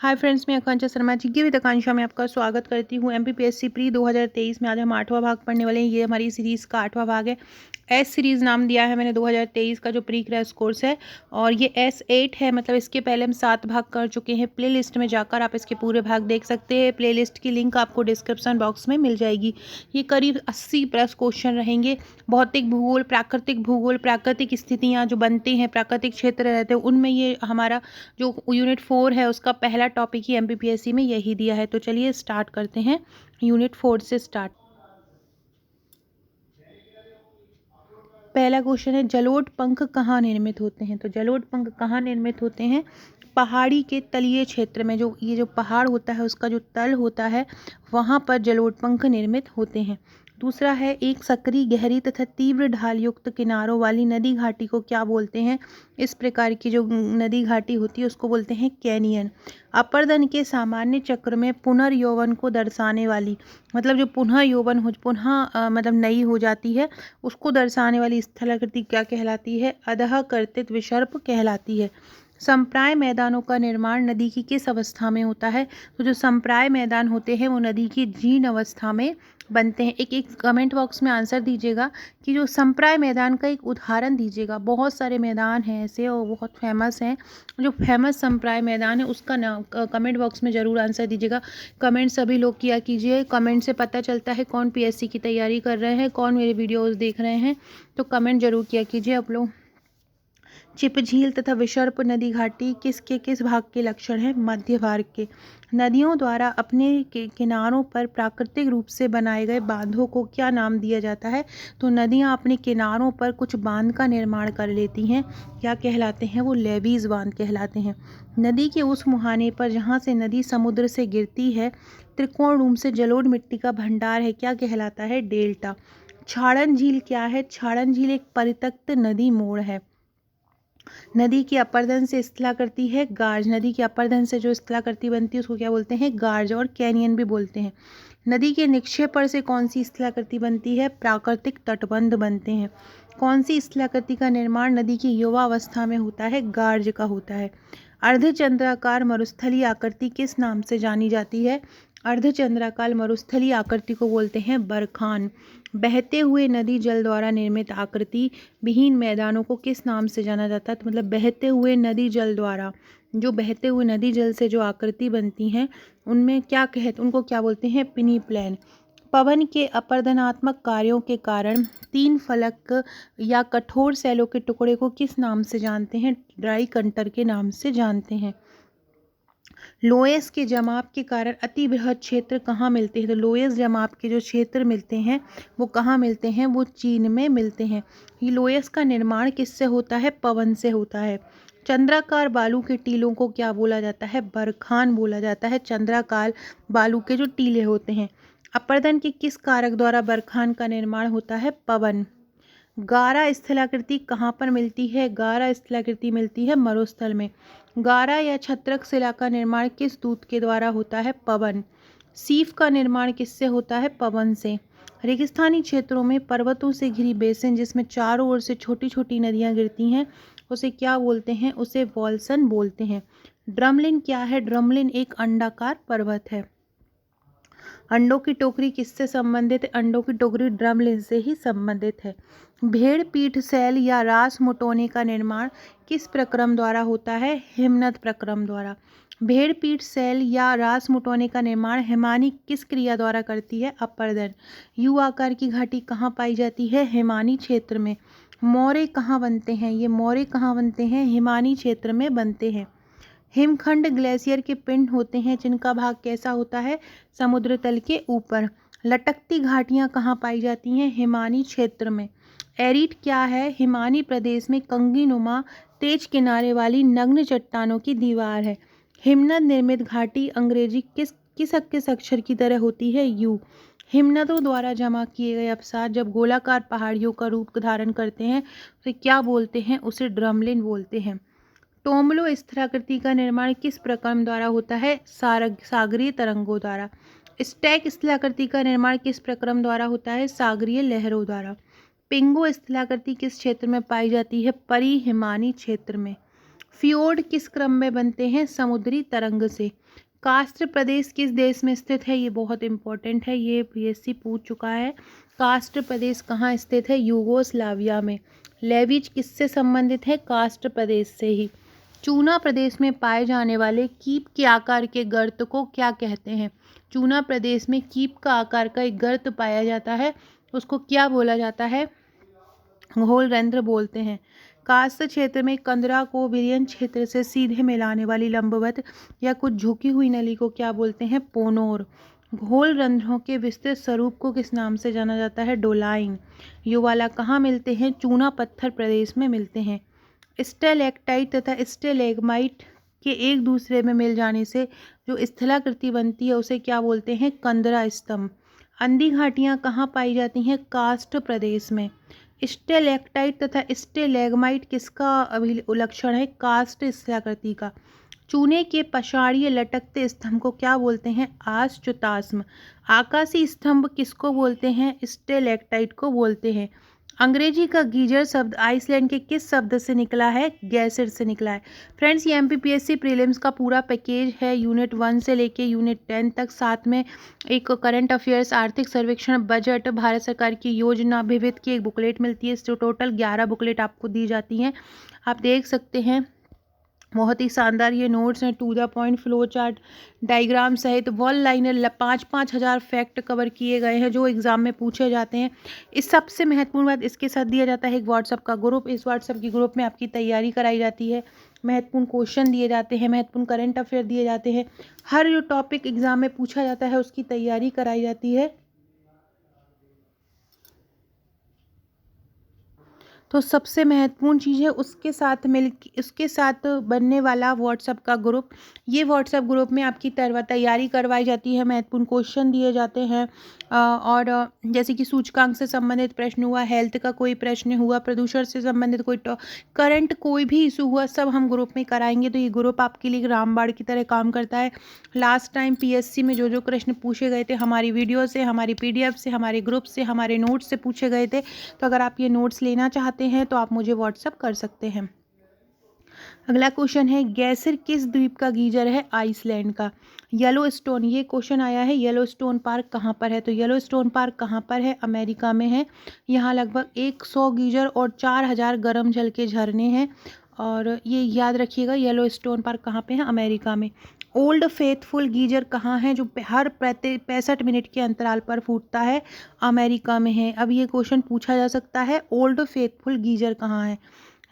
Hi friends, मैं आकांक्षा शर्मा जी की with आकांक्षा में आपका स्वागत करती हूँ। एमपीपीएससी प्री 2023 में आज हम 8वां भाग पढ़ने वाले हैं। ये हमारी सीरीज़ का 8वां भाग है। एस सीरीज़ नाम दिया है मैंने 2023 का जो प्री क्रैश कोर्स है, और ये S8 है। मतलब इसके पहले हम 7 भाग कर चुके हैं। प्ले लिस्ट में जाकर आप इसके पूरे भाग देख सकते हैं। प्ले लिस्ट की लिंक आपको डिस्क्रिप्शन बॉक्स में मिल जाएगी। ये करीब 80+ क्वेश्चन रहेंगे। भौतिक भूगोल, प्राकृतिक स्थितियाँ जो बनती हैं, प्राकृतिक क्षेत्र रहते हैं, उनमें ये हमारा जो यूनिट 4 है उसका पहला टॉपिक ही एमपीपीएससी में यही दिया है। तो चलिए स्टार्ट करते हैं। यूनिट 4 से स्टार्ट। पहला क्वेश्चन है, जलोढ़ पंख कहाँ निर्मित होते हैं। तो जलोढ़ पंख कहाँ निर्मित होते हैं? पहाड़ी के तलीय क्षेत्र में, जो ये जो पहाड़ होता है उसका जो तल होता है वहाँ पर जलोढ़ पंख निर्मित होते हैं। दूसरा है, एक सकरी, गहरी तथा तीव्र ढाल युक्त किनारों वाली नदी घाटी को क्या बोलते हैं? इस प्रकार की जो नदी घाटी होती है उसको बोलते हैं कैनियन। अपर्दन के सामान्य चक्र में पुनर्यौवन को दर्शाने वाली, मतलब जो पुनः यौवन हो, मतलब नई हो जाती है, उसको दर्शाने वाली स्थलाकृति क्या कहलाती है? अधः कर्तित विसर्प कहलाती है। संप्राय मैदानों का निर्माण नदी की किस अवस्था में होता है? तो जो संप्राय मैदान होते हैं वो नदी की जीर्ण अवस्था में बनते हैं। एक कमेंट बॉक्स में आंसर दीजिएगा कि जो संप्राय मैदान का एक उदाहरण दीजिएगा। बहुत सारे मैदान हैं ऐसे और बहुत फेमस हैं। जो फेमस संप्राय मैदान है उसका नाम कमेंट बॉक्स में ज़रूर आंसर दीजिएगा। कमेंट सभी लोग किया कीजिए। कमेंट से पता चलता है कौन पीएससी की तैयारी कर रहे हैं, कौन मेरे वीडियोज़ देख रहे हैं। तो कमेंट जरूर किया कीजिए आप लोग। चिप झील तथा विसर्प नदी घाटी किस भाग के लक्षण हैं? मध्य भाग के। नदियों द्वारा अपने किनारों पर प्राकृतिक रूप से बनाए गए बांधों को क्या नाम दिया जाता है? तो नदियां अपने किनारों पर कुछ बांध का निर्माण कर लेती हैं। क्या कहलाते हैं वो? लेवीज बांध कहलाते हैं। नदी के उस मुहाने पर जहाँ से नदी समुद्र से गिरती है त्रिकोण रूप से जलोढ़ मिट्टी का भंडार है, क्या कहलाता है? डेल्टा। छाड़न झील क्या है? छाड़न झील एक परित्यक्त नदी मोड़ है। नदी की अपर्दन से स्थलाकृति है गार्ज। नदी की अपर्दन से जो स्थलाकृति बनती है उसको क्या बोलते हैं? गार्ज, और कैनियन भी बोलते हैं। नदी के निक्षेपण से कौन सी स्थलाकृति बनती है? प्राकृतिक तटबंध बनते हैं। कौन सी स्थलाकृति का निर्माण नदी की युवा अवस्था में होता है? गार्ज का होता है। अर्धचंद्राकार मरुस्थलीय आकृति किस नाम से जानी जाती है? अर्धचंद्राकार मरुस्थलीय आकृति को बोलते हैं बरखान। बहते हुए नदी जल द्वारा निर्मित आकृति विहीन मैदानों को किस नाम से जाना जाता है? तो मतलब बहते हुए नदी जल द्वारा, जो बहते हुए नदी जल से जो आकृति बनती हैं उनमें क्या उनको क्या बोलते हैं? पिनी प्लेन। पवन के अपर्दनात्मक कार्यों के कारण 3 फलक या कठोर सैलों के टुकड़े को किस नाम से जानते हैं? ड्राई कंटर के नाम से जानते हैं। लोएस के जमाव के कारण अति बृहद क्षेत्र कहाँ मिलते हैं? तो लोएस जमाव के जो क्षेत्र मिलते हैं वो कहाँ मिलते हैं? वो चीन में मिलते हैं। ये लोएस का निर्माण किससे होता है? पवन से होता है। चंद्राकार बालू के टीलों को क्या बोला जाता है? बरखान बोला जाता है। चंद्राकार बालू के जो टीले होते हैं। अपर्दन के किस कारक द्वारा बरखान का निर्माण होता है? पवन। गारा स्थलाकृति कहाँ पर मिलती है? गारा स्थलाकृति मिलती है मरुस्थल में। गारा या छत्रक शिला का निर्माण किस दूत के द्वारा होता है? पवन। सीफ का निर्माण किससे होता है? पवन से। रेगिस्तानी क्षेत्रों में पर्वतों से घिरी बेसिन जिसमें चारों ओर से छोटी छोटी नदियाँ गिरती हैं उसे क्या बोलते हैं? उसे वॉल्सन बोलते हैं। ड्रमलिन क्या है? ड्रमलिन एक अंडाकार पर्वत है। अंडों की टोकरी किससे संबंधित है? अंडों की टोकरी ड्रमलिन से ही संबंधित है। भेड़ पीठ सैल या रास मुटोने का निर्माण किस प्रक्रम द्वारा होता है? हिमनद प्रक्रम द्वारा। भेड़ पीठ सैल या रास मुटोने का निर्माण हिमानी किस क्रिया द्वारा करती है? अपर्दन। यू आकार की घाटी कहाँ पाई जाती है? हिमानी क्षेत्र में। मोरे कहाँ बनते हैं? ये मोरे कहाँ बनते हैं? हिमानी क्षेत्र में बनते हैं। हिमखंड ग्लेशियर के पिंड होते हैं जिनका भाग कैसा होता है? समुद्र तल के ऊपर। लटकती घाटियाँ कहाँ पाई जाती हैं? हिमानी क्षेत्र में। एरीट क्या है? हिमानी प्रदेश में कंगीनुमा तेज किनारे वाली नग्न चट्टानों की दीवार है। हिमनद निर्मित घाटी अंग्रेजी किस अक्षर की तरह होती है? यू। हिमनदों द्वारा जमा किए गए अवसाद जब गोलाकार पहाड़ियों का रूप धारण करते हैं तो क्या बोलते हैं? उसे ड्रमलिन बोलते हैं। टोमलो स्थलाकृति का निर्माण किस प्रक्रम द्वारा होता है? सागरीय तरंगों द्वारा। स्टैक स्थलाकृति का निर्माण किस प्रक्रम द्वारा होता है? सागरीय लहरों द्वारा। पिंगो स्थलाकृति किस क्षेत्र में पाई जाती है? परिहिमानी क्षेत्र में। फ्योर्ड किस क्रम में बनते हैं? समुद्री तरंग से। कास्ट प्रदेश किस देश में स्थित है? ये बहुत इंपॉर्टेंट है, ये पीएससी पूछ चुका है। कास्ट प्रदेश कहाँ स्थित है? यूगोस्लाविया में। लेविज किससे संबंधित है? कास्ट प्रदेश से ही। चूना प्रदेश में पाए जाने वाले कीप के आकार के गर्त को क्या कहते हैं? चूना प्रदेश में कीप का आकार का एक गर्त पाया जाता है, उसको क्या बोला जाता है? घोलरंध्र बोलते हैं। कास्त क्षेत्र में कंदरा को विलयन क्षेत्र से सीधे मिलाने वाली लंबवत या कुछ झुकी हुई नली को क्या बोलते हैं? पोनोर। घोलरंध्रों के विस्तृत स्वरूप को किस नाम से जाना जाता है? डोलाइन। युवाला कहाँ मिलते हैं? चूना पत्थर प्रदेश में मिलते हैं। स्टेलेक्टाइट तथा स्टेलेग्माइट के एक दूसरे में मिल जाने से जो स्थलाकृति बनती है उसे क्या बोलते हैं? कंदरा स्तंभ। अंधी घाटियाँ कहाँ पाई जाती हैं? कास्ट प्रदेश में। स्टेलेक्टाइट तथा स्टेलेग्माइट किसका अभिलक्षण है? कास्ट स्थलाकृति का। चूने के पशाड़ीय लटकते स्तंभ को क्या बोलते हैं? आश्चुतास्म। आकाशीय स्तंभ किसको बोलते हैं? स्टेलेक्टाइट को बोलते हैं। अंग्रेजी का गीजर शब्द आइसलैंड के किस शब्द से निकला है? गैसिड से निकला है। फ्रेंड्स, ये एमपीपीएससी प्रीलिम्स का पूरा पैकेज है, यूनिट 1 से लेके यूनिट 10 तक। साथ में एक करंट अफेयर्स, आर्थिक सर्वेक्षण, बजट, भारत सरकार की योजना, विविध की एक बुकलेट मिलती है। जो टोटल 11 बुकलेट आपको दी जाती हैं, आप देख सकते हैं। बहुत ही शानदार ये नोट्स हैं, to the point, flow chart, diagram सहित वन लाइनर 5-5 हज़ार फैक्ट कवर किए गए हैं जो एग्जाम में पूछे जाते हैं। इस सबसे महत्वपूर्ण बात, इसके साथ दिया जाता है एक व्हाट्सअप का ग्रुप। इस व्हाट्सअप के ग्रुप में आपकी तैयारी कराई जाती है, महत्वपूर्ण क्वेश्चन दिए जाते हैं, महत्वपूर्ण करंट अफेयर दिए जाते हैं। हर जो टॉपिक एग्जाम में पूछा जाता है उसकी तैयारी कराई जाती है। तो सबसे महत्वपूर्ण चीज़ है उसके साथ बनने वाला व्हाट्सएप का ग्रुप। ये व्हाट्सएप ग्रुप में आपकी तैयारी करवाई जाती है, महत्वपूर्ण क्वेश्चन दिए जाते हैं। और जैसे कि सूचकांक से संबंधित प्रश्न हुआ, हेल्थ का कोई प्रश्न हुआ, प्रदूषण से संबंधित कोई करंट कोई भी इशू हुआ, सब हम ग्रुप में कराएंगे। तो ये ग्रुप आपके लिए रामबाण की तरह काम करता है। लास्ट टाइम पीएससी में जो प्रश्न पूछे गए थे हमारी वीडियो से, हमारी पीडीएफ से, हमारे ग्रुप से, हमारे नोट्स से पूछे गए थे। तो अगर आप ये नोट्स लेना चाहते हैं तो आप मुझे व्हाट्सएप कर सकते हैं। अगला क्वेश्चन है, गैसिर किस द्वीप का गीजर है? आइसलैंड का। येलो स्टोन, ये क्वेश्चन आया है, येलो स्टोन पार्क कहाँ पर है? तो येलो स्टोन पार्क कहाँ पर है? अमेरिका में है। यहाँ लगभग 100 गीजर और 4000 गर्म जल के झरने हैं। और ये याद रखिएगा, येलो स्टोन पार्क कहाँ पे है? अमेरिका में। ओल्ड फेथफुल गीजर कहाँ है जो हर 65 मिनट के अंतराल पर फूटता है? अमेरिका में है। अब ये क्वेश्चन पूछा जा सकता है, ओल्ड फेथफुल गीजर कहाँ है?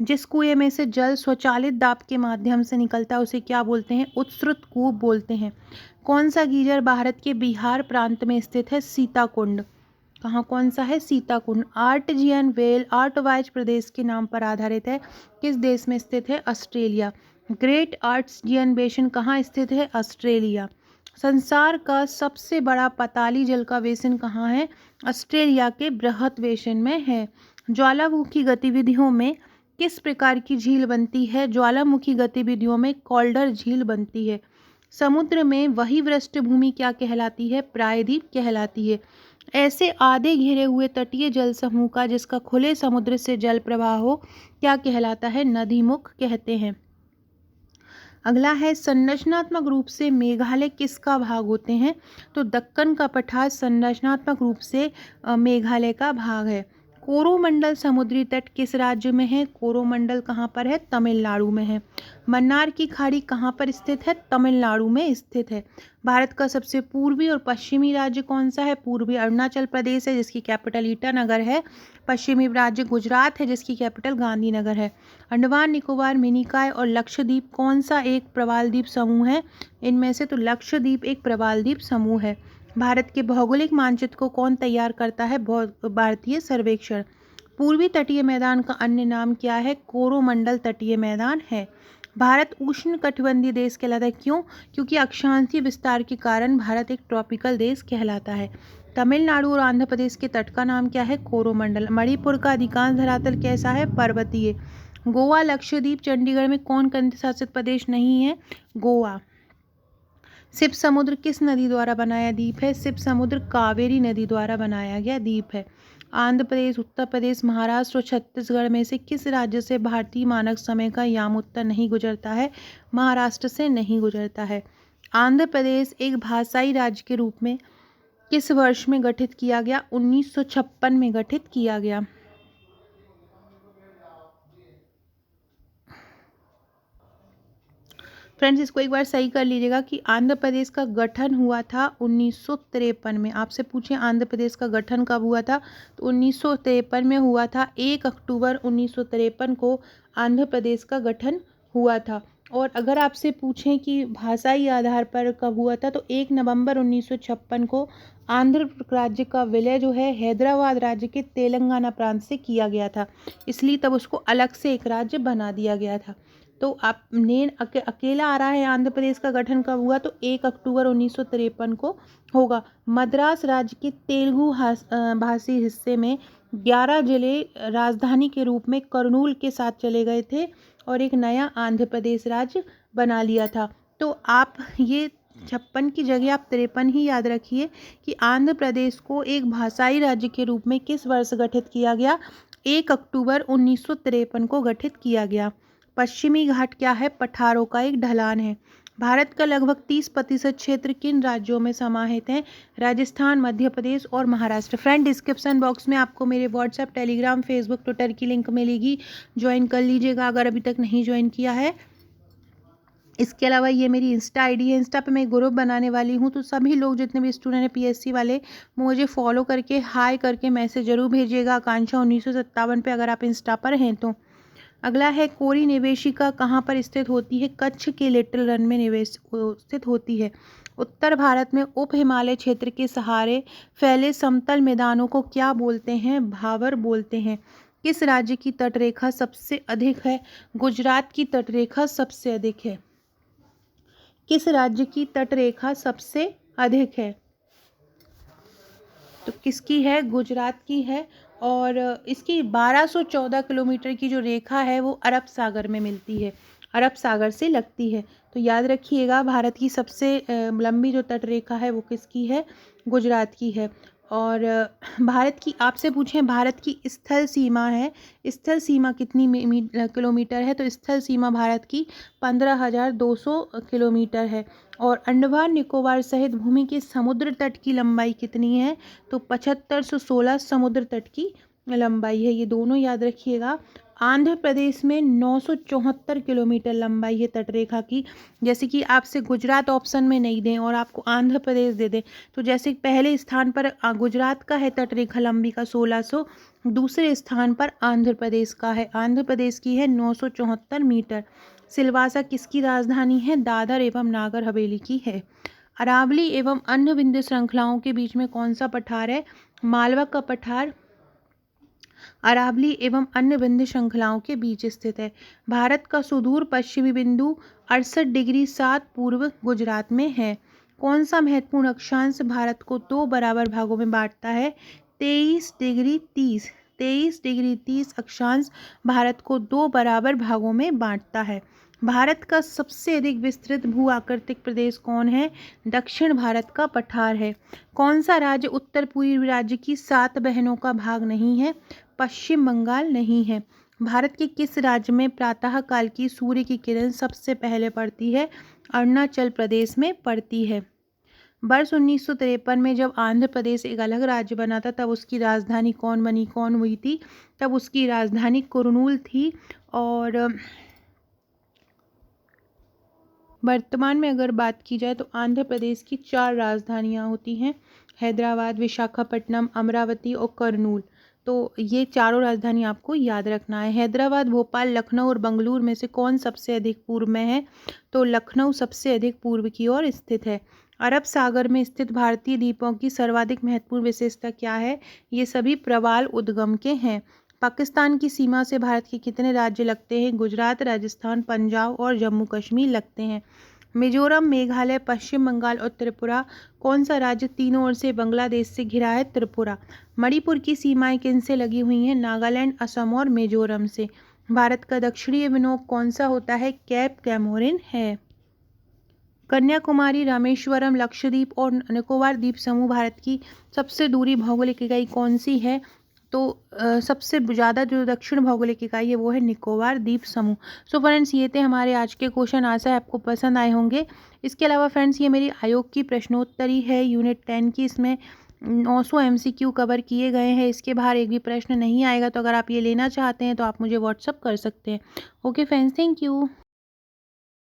जिस कुएं में से जल स्वचालित दाब के माध्यम से निकलता है उसे क्या बोलते हैं? उत्सृत कूप बोलते हैं। कौन सा गीजर भारत के बिहार प्रांत में स्थित है? सीताकुंड। कहाँ, कौन सा है? सीताकुंड। आर्टेजियन वेल आर्टवाइज प्रदेश के नाम पर आधारित है, किस देश में स्थित है? ऑस्ट्रेलिया। ग्रेट आर्टेजियन बेसिन कहाँ स्थित है? ऑस्ट्रेलिया। संसार का सबसे बड़ा पताली जल का बेसिन कहाँ है? ऑस्ट्रेलिया के बृहत बेसिन में है। ज्वालामुखी गतिविधियों में किस प्रकार की झील बनती है? ज्वालामुखी गतिविधियों में कॉल्डर झील बनती है। समुद्र में वही पृष्ठभूमि क्या कहलाती है? प्रायद्वीप कहलाती है। ऐसे आधे घिरे हुए तटीय जल समूह का जिसका खुले समुद्र से जल प्रवाह हो क्या कहलाता है? नदीमुख कहते हैं। अगला है, संरचनात्मक रूप से मेघालय किसका भाग होते हैं? तो दक्कन का पठार संरचनात्मक रूप से मेघालय का भाग है। कोरोमंडल समुद्री तट किस राज्य में है? कोरोमंडल कहाँ पर है? तमिलनाडु में है। मन्नार की खाड़ी कहाँ पर स्थित है? तमिलनाडु में स्थित है। भारत का सबसे पूर्वी और पश्चिमी राज्य कौन सा है? पूर्वी अरुणाचल प्रदेश है जिसकी कैपिटल ईटानगर है। पश्चिमी राज्य गुजरात है जिसकी कैपिटल गांधीनगर है। अंडमान निकोबार, मिनिकॉय और लक्षद्वीप कौन सा एक प्रवाल द्वीप समूह है? इनमें से तो लक्षद्वीप एक प्रवाल द्वीप समूह है। भारत के भौगोलिक मानचित्र को कौन तैयार करता है? भारतीय सर्वेक्षण। पूर्वी तटीय मैदान का अन्य नाम क्या है? कोरोमंडल तटीय मैदान है। भारत उष्ण कटिबंधीय देश कहलाता है, क्यों? क्योंकि अक्षांशीय विस्तार के कारण भारत एक ट्रॉपिकल देश कहलाता है। तमिलनाडु और आंध्र प्रदेश के तट का नाम क्या है? कोरोमंडल। मणिपुर का अधिकांश धरातल कैसा है? पर्वतीय। गोवा, लक्षद्वीप, चंडीगढ़ में कौन केंद्र शासित प्रदेश नहीं है? गोवा। शिव समुद्र किस नदी द्वारा बनाया द्वीप है? शिव समुद्र कावेरी नदी द्वारा बनाया गया द्वीप है। आंध्र प्रदेश, उत्तर प्रदेश, महाराष्ट्र और छत्तीसगढ़ में से किस राज्य से भारतीय मानक समय का यामोत्तर नहीं गुजरता है? महाराष्ट्र से नहीं गुजरता है। आंध्र प्रदेश एक भाषाई राज्य के रूप में किस वर्ष में गठित किया गया? 1956 में गठित किया गया। फ्रेंड्स, इसको एक बार सही कर लीजिएगा कि आंध्र प्रदेश का गठन हुआ था 1953 में। आपसे पूछे आंध्र प्रदेश का गठन कब हुआ था, तो 1953 में हुआ था। 1 अक्टूबर 1953 को आंध्र प्रदेश का गठन हुआ था। और अगर आपसे पूछें कि भाषाई आधार पर कब हुआ था, तो 1 नवंबर 1956 को आंध्र राज्य का विलय जो है हैदराबाद राज्य के तेलंगाना प्रांत से किया गया था, इसलिए तब उसको अलग से एक राज्य बना दिया गया था। तो आप मेन अकेला आ रहा है आंध्र प्रदेश का गठन कब हुआ, तो 1 अक्टूबर 1953 को होगा। मद्रास राज्य के तेलुगु भाषी हिस्से में 11 जिले राजधानी के रूप में कर्नूल के साथ चले गए थे और एक नया आंध्र प्रदेश राज्य बना लिया था। तो आप ये 56 की जगह आप 53 ही याद रखिए कि आंध्र प्रदेश को एक भाषाई राज्य के रूप में किस वर्ष गठित किया गया? 1 अक्टूबर 1953 को गठित किया गया। पश्चिमी घाट क्या है? पठारों का एक ढलान है। भारत का लगभग 30% क्षेत्र किन राज्यों में समाहित है? राजस्थान, मध्य प्रदेश और महाराष्ट्र। फ्रेंड, डिस्क्रिप्शन बॉक्स में आपको मेरे व्हाट्सएप, टेलीग्राम, फेसबुक, ट्विटर की लिंक मिलेगी, ज्वाइन कर लीजिएगा अगर अभी तक नहीं ज्वाइन किया है। इसके अलावा ये मेरी इंस्टा आईडी है, इंस्टा पे मैं ग्रुप बनाने वाली हूँ, तो सभी लोग जितने भी स्टूडेंट हैं पीएससी वाले, मुझे फॉलो करके हाई करके मैसेज जरूर भेजिएगा आकांक्षा 1957 पे अगर आप इंस्टा पर हैं तो। अगला है कोरी निवेशिका कहाँ पर स्थित होती है? कच्छ के लिटिल रन में निवेश स्थित होती है। उत्तर भारत में उप हिमालय क्षेत्र के सहारे फैले समतल मैदानों को क्या बोलते हैं? भावर बोलते हैं। किस राज्य की तटरेखा सबसे अधिक है? गुजरात की तटरेखा सबसे अधिक है। किस राज्य की तटरेखा सबसे अधिक है? तो किसकी है? गुजरात की है। और इसकी 1214 किलोमीटर की जो रेखा है वो अरब सागर में मिलती है, अरब सागर से लगती है। तो याद रखिएगा भारत की सबसे लंबी जो तटरेखा है वो किसकी है? गुजरात की है। और भारत की आपसे पूछें भारत की स्थल सीमा है, स्थल सीमा कितनी किलोमीटर है? तो स्थल सीमा भारत की 15,200 किलोमीटर है। और अंडमान निकोबार सहित भूमि के समुद्र तट की लंबाई कितनी है? तो 7516 समुद्र तट की लंबाई है। ये दोनों याद रखिएगा। आंध्र प्रदेश में 974 किलोमीटर लंबाई है तटरेखा की। जैसे कि आपसे गुजरात ऑप्शन में नहीं दें और आपको आंध्र प्रदेश दे दें, तो जैसे पहले स्थान पर गुजरात का है तटरेखा लंबी का 1600, दूसरे स्थान पर आंध्र प्रदेश का है, आंध्र प्रदेश की है 974 मीटर। सिलवासा किसकी राजधानी है? दादर एवं नागर हवेली की है। अरावली एवं अन्य विंध्य श्रृंखलाओं के बीच में कौन सा पठार है? मालवा का पठार अरावली एवं अन्य विंध्य श्रृंखलाओं के बीच स्थित है। भारत का सुदूर पश्चिमी बिंदु 68 डिग्री 7 पूर्व गुजरात में है। कौन सा महत्वपूर्ण अक्षांश भारत को 2 बराबर भागों में बांटता है? 23 डिग्री 30 अक्षांश भारत को 2 बराबर भागों में बांटता है। भारत का सबसे अधिक विस्तृत भू आकृतिक प्रदेश कौन है? दक्षिण भारत का पठार है। कौन सा राज्य उत्तर पूर्वी राज्य की 7 बहनों का भाग नहीं है? पश्चिम बंगाल नहीं है। भारत के किस राज्य में प्रातः काल की सूर्य की किरण सबसे पहले पड़ती है? अरुणाचल प्रदेश में पड़ती है। वर्ष 1953 में जब आंध्र प्रदेश एक अलग राज्य बना था, तब उसकी राजधानी कौन हुई थी? तब उसकी राजधानी कुर्नूल थी। और वर्तमान में अगर बात की जाए तो आंध्र प्रदेश की 4 राजधानियां होती हैं, हैदराबाद, विशाखापट्टनम, अमरावती और कर्नूल। तो ये चारों राजधानी आपको याद रखना है। हैदराबाद, भोपाल, लखनऊ और बंगलुरु में से कौन सबसे अधिक पूर्व में है? तो लखनऊ सबसे अधिक पूर्व की ओर स्थित है। अरब सागर में स्थित भारतीय द्वीपों की सर्वाधिक महत्वपूर्ण विशेषता क्या है? ये सभी प्रवाल उद्गम के हैं। पाकिस्तान की सीमा से भारत के कितने राज्य लगते हैं? गुजरात, राजस्थान, पंजाब और जम्मू कश्मीर लगते हैं। मिजोरम, मेघालय, पश्चिम बंगाल और त्रिपुरा। कौन सा राज्य तीनों ओर से बांग्लादेश से घिरा है? त्रिपुरा। मणिपुर की सीमाएं किनसे लगी हुई हैं? नागालैंड, असम और मिजोरम से। भारत का दक्षिणी विनोब कौन सा होता है? कैप कैमोरिन है। कन्याकुमारी, रामेश्वरम, लक्षद्वीप और निकोबार द्वीप समूह भारत की सबसे दूरी भौगोलिक इकाई कौन सी है? तो सबसे ज़्यादा जो दक्षिण भौगोलिक इकाई है वो है निकोबार द्वीप समूह। सो फ्रेंड्स, ये थे हमारे आज के क्वेश्चन। आशा है आपको पसंद आए होंगे। इसके अलावा फ्रेंड्स, ये मेरी आयोग की प्रश्नोत्तरी है यूनिट 10 की। इसमें 900 MCQ कवर किए गए हैं। इसके बाहर एक भी प्रश्न नहीं आएगा। तो अगर आप ये लेना चाहते हैं तो आप मुझे व्हाट्सअप कर सकते हैं। Okay friends, thank you.